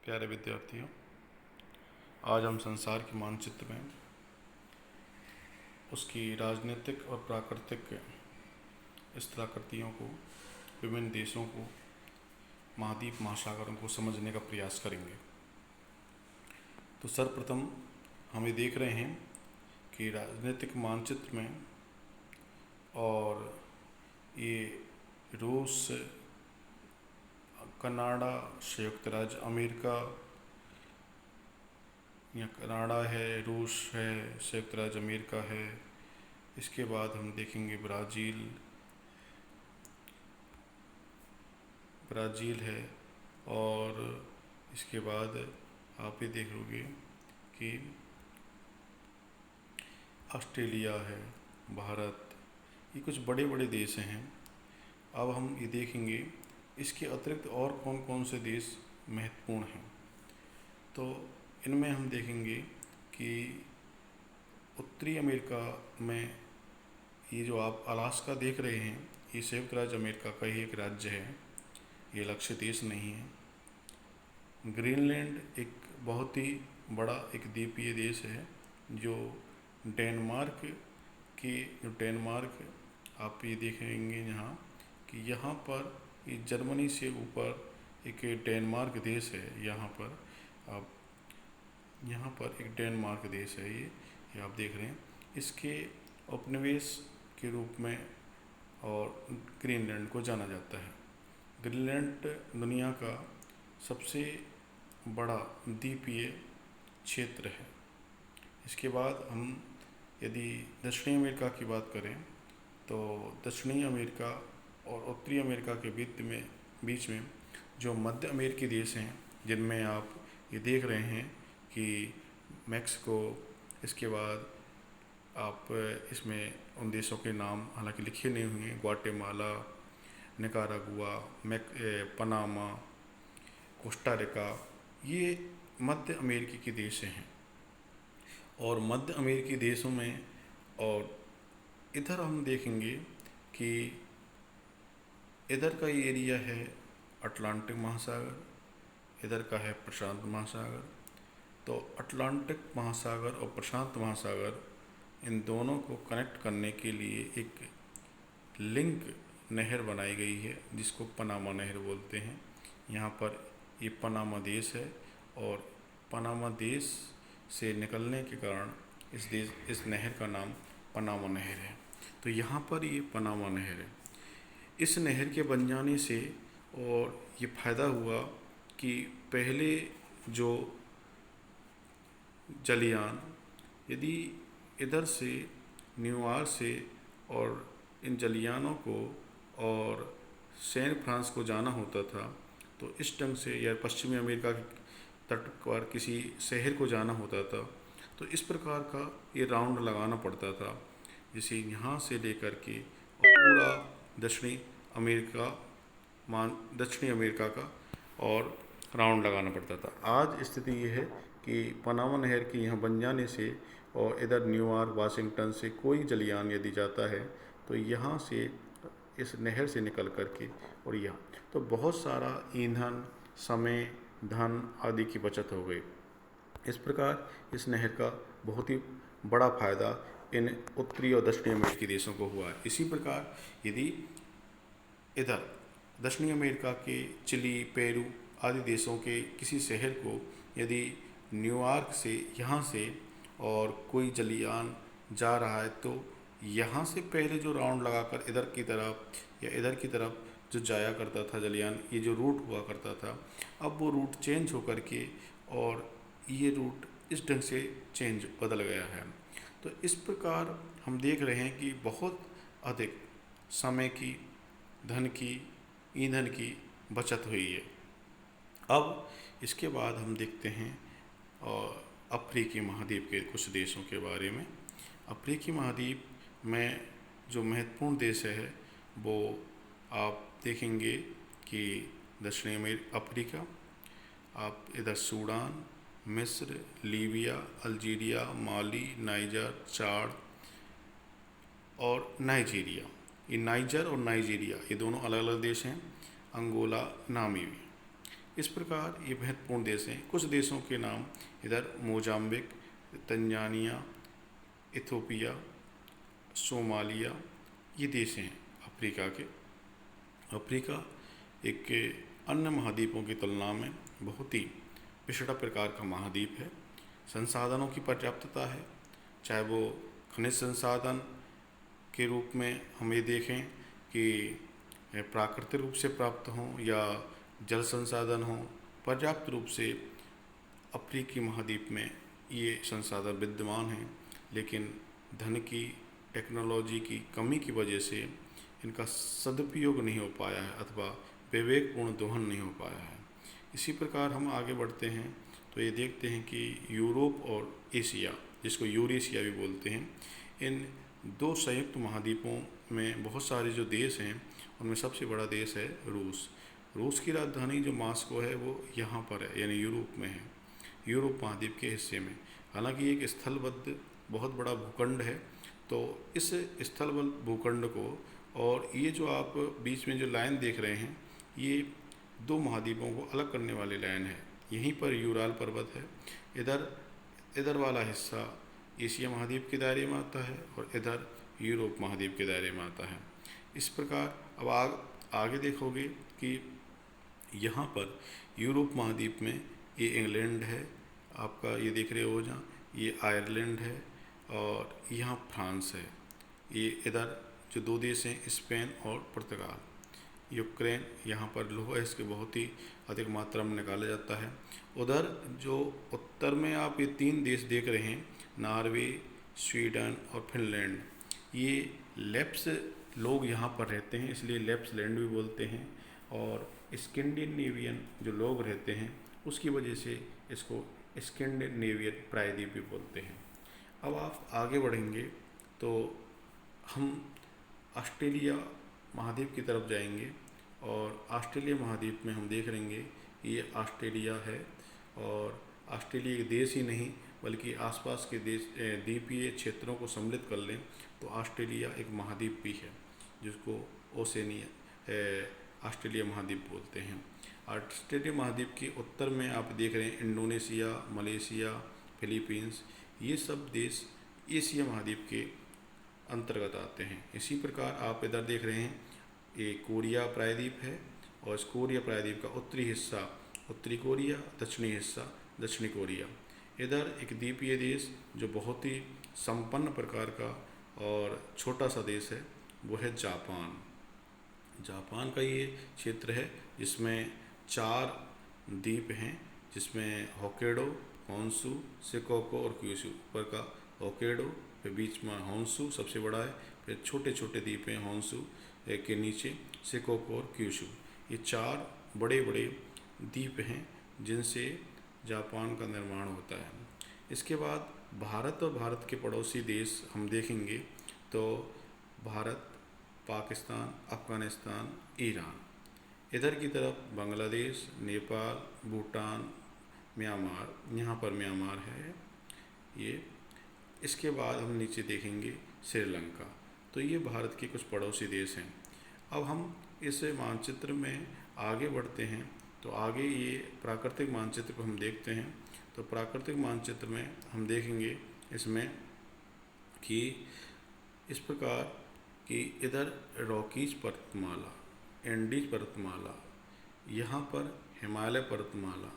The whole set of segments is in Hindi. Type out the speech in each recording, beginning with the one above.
प्यारे विद्यार्थियों, आज हम संसार के मानचित्र में उसकी राजनीतिक और प्राकृतिक स्थलाकृतियों को, विभिन्न देशों को, महाद्वीप महासागरों को समझने का प्रयास करेंगे। तो सर्वप्रथम हम ये देख रहे हैं कि राजनीतिक मानचित्र में और ये रूस, कनाडा, संयुक्त राज्य अमेरिका या कनाडा है, रूस है, संयुक्त राज्य अमेरिका है। इसके बाद हम देखेंगे ब्राज़ील है, और इसके बाद आप ये देख लोगे कि ऑस्ट्रेलिया है, भारत, ये कुछ बड़े बड़े देश हैं। अब हम ये देखेंगे इसके अतिरिक्त और कौन कौन से देश महत्वपूर्ण हैं। तो इनमें हम देखेंगे कि उत्तरी अमेरिका में ये जो आप अलास्का देख रहे हैं, ये संयुक्त राज्य अमेरिका का ही एक राज्य है, ये लक्ष्य देश नहीं है। ग्रीनलैंड एक बहुत ही बड़ा एक द्वीपीय देश है जो डेनमार्क आप ये देखेंगे यहाँ कि यहाँ पर ये जर्मनी से ऊपर एक डेनमार्क देश है। यहाँ पर एक डेनमार्क देश है, ये आप देख रहे हैं। इसके उपनिवेश के रूप में और ग्रीनलैंड को जाना जाता है। ग्रीनलैंड दुनिया का सबसे बड़ा द्वीपीय क्षेत्र है। इसके बाद हम यदि दक्षिणी अमेरिका की बात करें तो दक्षिणी अमेरिका और उत्तरी अमेरिका के बीच में जो मध्य अमेरिकी देश हैं, जिनमें आप ये देख रहे हैं कि मैक्सिको, इसके बाद आप इसमें उन देशों के नाम हालांकि लिखे नहीं हुए हैं, Guatemala, Nicaragua, Panama, Costa Rica, ये मध्य अमेरिकी के देश हैं। और मध्य अमेरिकी देशों में और इधर हम देखेंगे कि इधर का ये एरिया है अटलांटिक महासागर, इधर का है प्रशांत महासागर। तो अटलांटिक महासागर और प्रशांत महासागर, इन दोनों को कनेक्ट करने के लिए एक लिंक नहर बनाई गई है जिसको पनामा नहर बोलते हैं। यहाँ पर ये पनामा देश है और पनामा देश से निकलने के कारण इस नहर का नाम पनामा नहर है। तो यहाँ पर ये पनामा नहर है। इस नहर के बन जाने से और ये फ़ायदा हुआ कि पहले जो जलयान यदि इधर से न्यूयॉर्क से और इन जलयानों को और सैन फ्रांस को जाना होता था, तो इस ढंग से, या पश्चिमी अमेरिका के तट पर किसी शहर को जाना होता था, तो इस प्रकार का ये राउंड लगाना पड़ता था, जिसे यहाँ से लेकर के और पूरा दक्षिणी अमेरिका का और राउंड लगाना पड़ता था। आज स्थिति ये है कि पनामा नहर के यहाँ बन जाने से और इधर न्यूयॉर्क, वाशिंगटन से कोई जलयान यदि जाता है तो यहाँ से इस नहर से निकल करके और यहाँ, तो बहुत सारा ईंधन, समय, धन आदि की बचत हो गई। इस प्रकार इस नहर का बहुत ही बड़ा फायदा इन उत्तरी और दक्षिणी अमेरिकी देशों को हुआ है। इसी प्रकार यदि इधर दक्षिणी अमेरिका के चिली, पेरू आदि देशों के किसी शहर को यदि न्यूयॉर्क से, यहाँ से और कोई जलयान जा रहा है, तो यहाँ से पहले जो राउंड लगाकर इधर की तरफ या इधर की तरफ जो जाया करता था जलयान, ये जो रूट हुआ करता था, अब वो रूट चेंज होकर के और ये रूट इस ढंग से बदल गया है। तो इस प्रकार हम देख रहे हैं कि बहुत अधिक समय की, धन की, ईंधन की बचत हुई है। अब इसके बाद हम देखते हैं और अफ्रीकी महाद्वीप के कुछ देशों के बारे में। अफ्रीकी महाद्वीप में जो महत्वपूर्ण देश है वो आप देखेंगे कि दक्षिणी अफ्रीका, आप इधर सूडान, मिस्र, लीबिया, अल्जीरिया, माली, नाइजर, चाड और नाइजीरिया। ये नाइजर और नाइजीरिया ये दोनों अलग अलग देश हैं। अंगोला, नामीबिया, इस प्रकार ये महत्वपूर्ण देश हैं। कुछ देशों के नाम इधर मोजाम्बिक, तंजानिया, इथोपिया, सोमालिया, ये देश हैं अफ्रीका के। अफ्रीका एक अन्य महाद्वीपों की तुलना में बहुत ही पिछड़ा प्रकार का महाद्वीप है। संसाधनों की पर्याप्तता है, चाहे वो खनिज संसाधन के रूप में हम ये देखें कि प्राकृतिक रूप से प्राप्त हों या जल संसाधन हों, पर्याप्त रूप से अफ्रीकी महाद्वीप में ये संसाधन विद्यमान हैं। लेकिन धन की, टेक्नोलॉजी की कमी की वजह से इनका सदुपयोग नहीं हो पाया है अथवा विवेकपूर्ण दोहन नहीं हो पाया है। इसी प्रकार हम आगे बढ़ते हैं तो ये देखते हैं कि यूरोप और एशिया, जिसको यूरेशिया भी बोलते हैं, इन दो संयुक्त महाद्वीपों में बहुत सारे जो देश हैं उनमें सबसे बड़ा देश है रूस। रूस की राजधानी जो मॉस्को है वो यहाँ पर है, यानी यूरोप में है, यूरोप महाद्वीप के हिस्से में। हालांकि एक स्थलबद्ध बहुत बड़ा भूखंड है, तो इस स्थलबद्ध भूखंड को और ये जो आप बीच में जो लाइन देख रहे हैं, ये दो महाद्वीपों को अलग करने वाली लाइन है। यहीं पर यूराल पर्वत है। इधर वाला हिस्सा एशिया महाद्वीप के दायरे में आता है और इधर यूरोप महाद्वीप के दायरे में आता है। इस प्रकार अब आगे देखोगे कि यहाँ पर यूरोप महाद्वीप में ये इंग्लैंड है, आपका ये देख रहे हो जहाँ, ये आयरलैंड है और यहाँ फ्रांस है। ये इधर जो दो देश हैं स्पेन और पुर्तगाल। यूक्रेन, यहाँ पर लोहा इसके बहुत ही अधिक मात्रा में निकाला जाता है। उधर जो उत्तर में आप ये तीन देश देख रहे हैं, नॉर्वे, स्वीडन और फिनलैंड, ये लैप्स लोग यहाँ पर रहते हैं, इसलिए लैप्सलैंड भी बोलते हैं। और स्कैंडिनेवियन जो लोग रहते हैं उसकी वजह से इसको स्कैंडिनेवियन प्रायद्वीप भी बोलते हैं। अब आप आगे बढ़ेंगे तो हम ऑस्ट्रेलिया महाद्वीप की तरफ जाएंगे और ऑस्ट्रेलिया महाद्वीप में हम देख लेंगे ये ऑस्ट्रेलिया है। और ऑस्ट्रेलिया एक देश ही नहीं बल्कि आसपास के देश द्वीपीय क्षेत्रों को सम्मिलित कर लें तो ऑस्ट्रेलिया एक महाद्वीप भी है, जिसको ओसेनिया ऑस्ट्रेलिया महाद्वीप बोलते हैं। ऑस्ट्रेलिया महाद्वीप के उत्तर में आप देख रहे हैं इंडोनेशिया, मलेशिया, फिलीपींस, ये सब देश एशिया महाद्वीप के अंतर्गत आते हैं। इसी प्रकार आप इधर देख रहे हैं ये कोरिया प्रायद्वीप है और इस कोरिया प्रायद्वीप का उत्तरी हिस्सा उत्तरी कोरिया, दक्षिणी हिस्सा दक्षिणी कोरिया। इधर एक द्वीपीय देश जो बहुत ही संपन्न प्रकार का और छोटा सा देश है वो है जापान। जापान का ये क्षेत्र है जिसमें 4 द्वीप हैं, जिसमें होक्काइडो, होन्शु, शिकोको और क्यूशु। ऊपर का होक्काइडो, फिर बीच में होन्शु सबसे बड़ा है, फिर छोटे छोटे द्वीप हैं होन्शु के नीचे शिकोको और क्यूशु। ये 4 बड़े बड़े द्वीप हैं जिनसे जापान का निर्माण होता है। इसके बाद भारत और भारत के पड़ोसी देश हम देखेंगे तो भारत, पाकिस्तान, अफ़गानिस्तान, ईरान। इधर की तरफ बांग्लादेश, नेपाल, भूटान, म्यांमार, यहाँ पर म्यांमार है ये। इसके बाद हम नीचे देखेंगे श्रीलंका। तो ये भारत के कुछ पड़ोसी देश हैं। अब हम इस मानचित्र में आगे बढ़ते हैं तो आगे ये प्राकृतिक मानचित्र को हम देखते हैं। तो प्राकृतिक मानचित्र में हम देखेंगे इसमें कि इस प्रकार कि इधर रॉकीज पर्वतमाला, एंडीज पर्वतमाला, यहाँ पर हिमालय पर्वतमाला।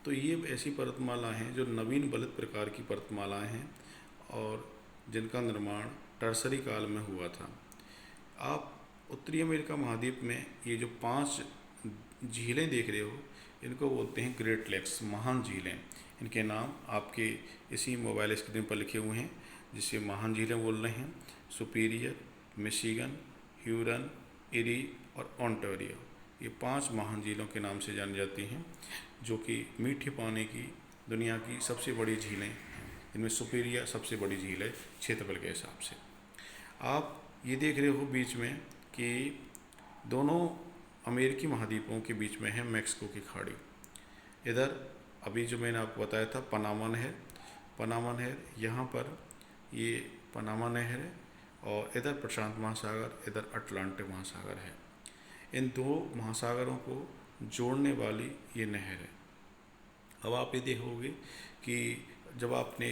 तो ये ऐसी पर्वतमाला हैं जो नवीन बलित प्रकार की पर्वतमालाएं हैं और जिनका निर्माण टर्सरी काल में हुआ था। आप उत्तरी अमेरिका महाद्वीप में ये जो 5 झीलें देख रहे हो इनको बोलते हैं ग्रेट लेक्स, महान झीलें। इनके नाम आपके इसी मोबाइल स्क्रीन पर लिखे हुए हैं, जिससे महान झीलें बोल रहे हैं। सुपीरियर, मिशिगन, ह्यूरन, इरी और ओंटारियो, ये 5 महान झीलों के नाम से जानी जाती हैं, जो कि मीठे पानी की दुनिया की सबसे बड़ी झीलें हैं। इनमें सुपीरियर सबसे बड़ी झील है क्षेत्रफल के हिसाब से। आप ये देख रहे हो बीच में कि दोनों अमेरिकी महाद्वीपों के बीच में है मैक्सिको की खाड़ी। इधर अभी जो मैंने आपको बताया था पनामा नहर, पनामा नहर यहाँ पर ये पनामा नहर है और इधर प्रशांत महासागर, इधर अटलांटिक महासागर है। इन 2 महासागरों को जोड़ने वाली ये नहर है। अब आप ये देखोगे कि जब आपने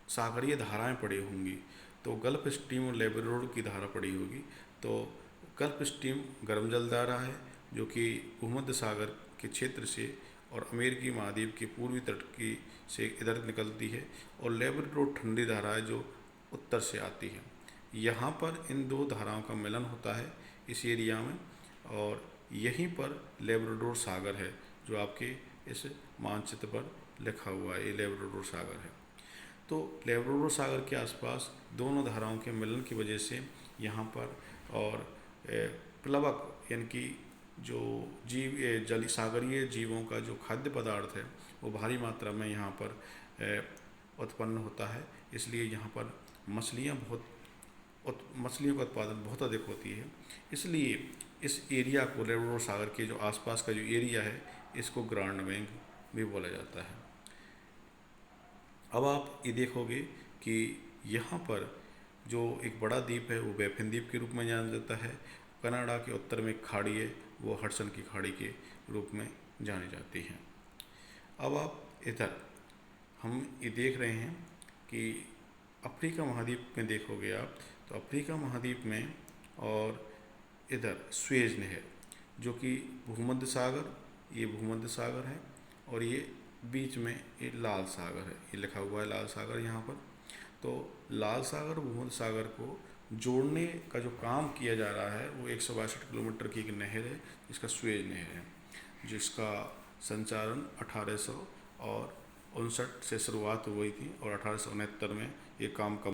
सागरीय धाराएं पढ़ी होंगी तो गल्फ स्ट्रीम और लेब्राडोर की धारा पढ़ी होगी। तो गल्फ स्ट्रीम गर्म जल धारा है जो कि भूमध्य सागर के क्षेत्र से और अमेरिकी महाद्वीप के पूर्वी तट की से इधर निकलती है, और लेब्राडोर ठंडी धारा है जो उत्तर से आती है। यहाँ पर इन दो धाराओं का मिलन होता है इस एरिया में, और यहीं पर लेब्राडोर सागर है जो आपके इस मानचित्र पर लिखा हुआ है, ये लेब्राडोर सागर है। तो लेब्राडोर सागर के आसपास दोनों धाराओं के मिलन की वजह से यहाँ पर और प्लवक यानी कि जो जली सागरीय जीवों का जो खाद्य पदार्थ है वो भारी मात्रा में यहाँ पर उत्पन्न होता है। इसलिए यहाँ पर मछलियाँ मछलियों का उत्पादन बहुत अधिक होती है। इसलिए इस एरिया को, लेब्राडोर सागर के जो आसपास का जो एरिया है, इसको ग्रांड बैंक भी बोला जाता है। अब आप ये देखोगे कि यहाँ पर जो एक बड़ा द्वीप है वो बैफिन द्वीप के रूप में जाना जाता है। कनाडा के उत्तर में खाड़ी है वो हडसन की खाड़ी के रूप में जानी जाती है। अब आप इधर हम ये देख रहे हैं कि अफ्रीका महाद्वीप में देखोगे आप तो अफ्रीका महाद्वीप में और इधर स्वेज नहर जो कि भूमध्य सागर, ये भूमध्य सागर है, और ये बीच में ये लाल सागर है, ये लिखा हुआ है लाल सागर यहाँ पर। तो लाल सागर भूमध्य सागर को जोड़ने का जो काम किया जा रहा है वो 162 किलोमीटर की एक नहर है जिसका स्वेज नहर है, जिसका संचालन 1859 से शुरुआत हुई थी और 1869 में ये काम